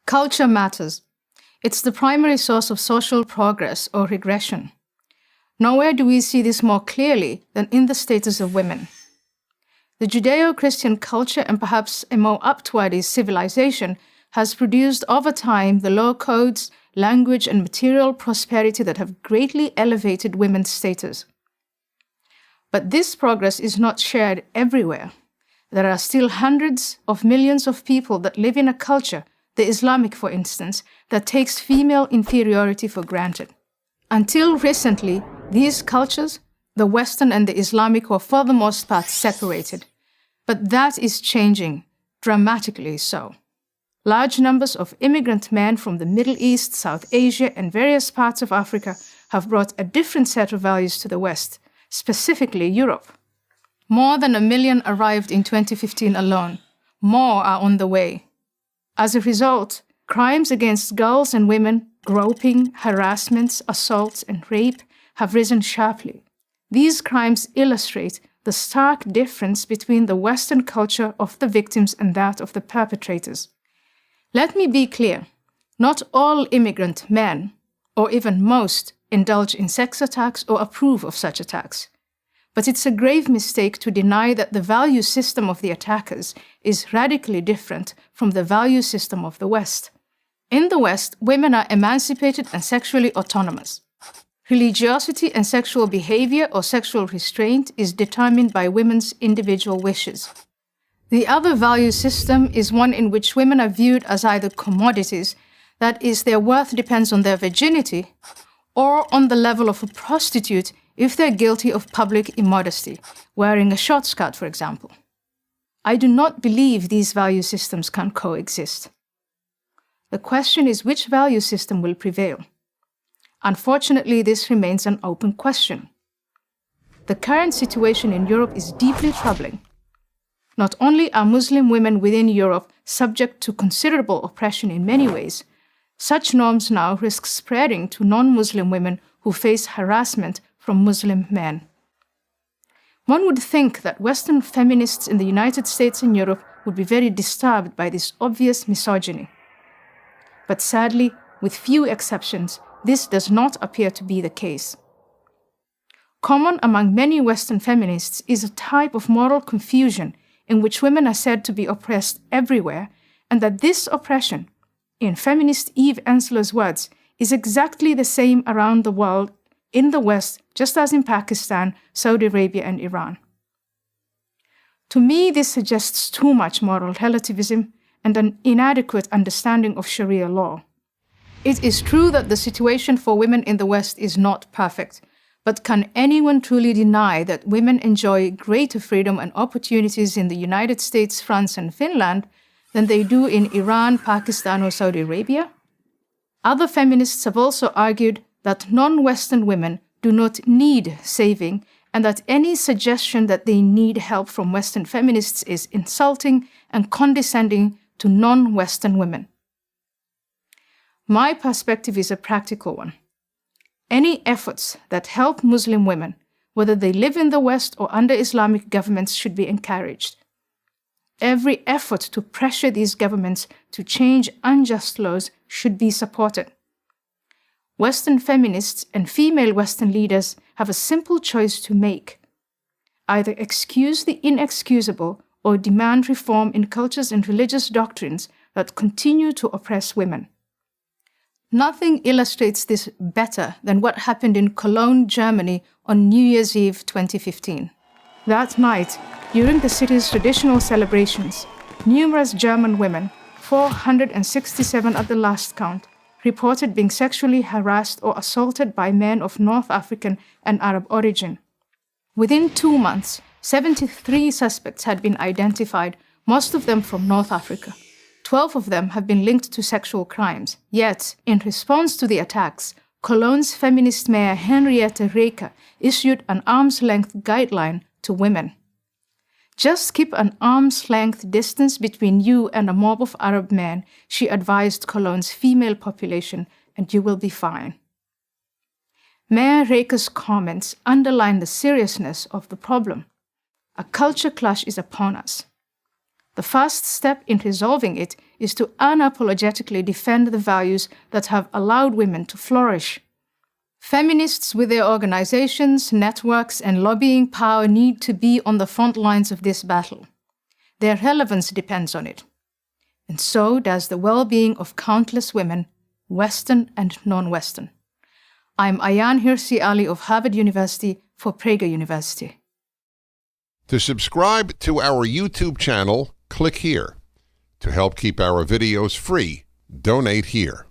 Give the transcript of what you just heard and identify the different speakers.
Speaker 1: Culture matters. It's the primary source of social progress or regression. Nowhere do we see this more clearly than in the status of women. The Judeo-Christian culture, and perhaps a more upward civilization, has produced over time the law codes, language, and material prosperity that have greatly elevated women's status. But this progress is not shared everywhere. There are still hundreds of millions of people that live in a culture, the Islamic for instance, that takes female inferiority for granted. Until recently, these cultures, the Western and the Islamic, were for the most part separated. But that is changing, dramatically so. Large numbers of immigrant men from the Middle East, South Asia, and various parts of Africa have brought a different set of values to the West, specifically Europe. More than 1 million arrived in 2015 alone. More are on the way. As a result, crimes against girls and women, groping, harassments, assaults, and rape have risen sharply. These crimes illustrate the stark difference between the Western culture of the victims and that of the perpetrators. Let me be clear, not all immigrant men, or even most, indulge in sex attacks or approve of such attacks. But it's a grave mistake to deny that the value system of the attackers is radically different from the value system of the West. In the West, women are emancipated and sexually autonomous. Religiosity and sexual behavior or sexual restraint is determined by women's individual wishes. The other value system is one in which women are viewed as either commodities, that is, their worth depends on their virginity, or on the level of a prostitute if they're guilty of public immodesty, wearing a short skirt, for example. I do not believe these value systems can coexist. The question is which value system will prevail. Unfortunately, this remains an open question. The current situation in Europe is deeply troubling. Not only are Muslim women within Europe subject to considerable oppression in many ways, such norms now risk spreading to non-Muslim women who face harassment from Muslim men. One would think that Western feminists in the United States and Europe would be very disturbed by this obvious misogyny. But sadly, with few exceptions, this does not appear to be the case. Common among many Western feminists is a type of moral confusion in which women are said to be oppressed everywhere, and that this oppression, in feminist Eve Ensler's words, is exactly the same around the world, in the West, just as in Pakistan, Saudi Arabia, and Iran. To me, this suggests too much moral relativism and an inadequate understanding of Sharia law. It is true that the situation for women in the West is not perfect, but can anyone truly deny that women enjoy greater freedom and opportunities in the United States, France, and Finland than they do in Iran, Pakistan, or Saudi Arabia? Other feminists have also argued that non-Western women do not need saving, and that any suggestion that they need help from Western feminists is insulting and condescending to non-Western women. My perspective is a practical one. Any efforts that help Muslim women, whether they live in the West or under Islamic governments, should be encouraged. Every effort to pressure these governments to change unjust laws should be supported. Western feminists and female Western leaders have a simple choice to make. Either excuse the inexcusable or demand reform in cultures and religious doctrines that continue to oppress women. Nothing illustrates this better than what happened in Cologne, Germany on New Year's Eve 2015. That night, during the city's traditional celebrations, numerous German women, 467 at the last count, reported being sexually harassed or assaulted by men of North African and Arab origin. Within 2 months, 73 suspects had been identified, most of them from North Africa. 12 of them have been linked to sexual crimes. Yet, in response to the attacks, Cologne's feminist mayor Henriette Reker issued an arm's-length guideline to women. Just keep an arm's-length distance between you and a mob of Arab men, she advised Cologne's female population, and you will be fine. Mayor Reker's comments underline the seriousness of the problem. A culture clash is upon us. The first step in resolving it is to unapologetically defend the values that have allowed women to flourish. Feminists with their organizations, networks, and lobbying power need to be on the front lines of this battle. Their relevance depends on it. And so does the well-being of countless women, Western and non-Western. I'm Ayaan Hirsi Ali of Harvard University for Prager University.
Speaker 2: To subscribe to our YouTube channel, click here. To help keep our videos free, donate here.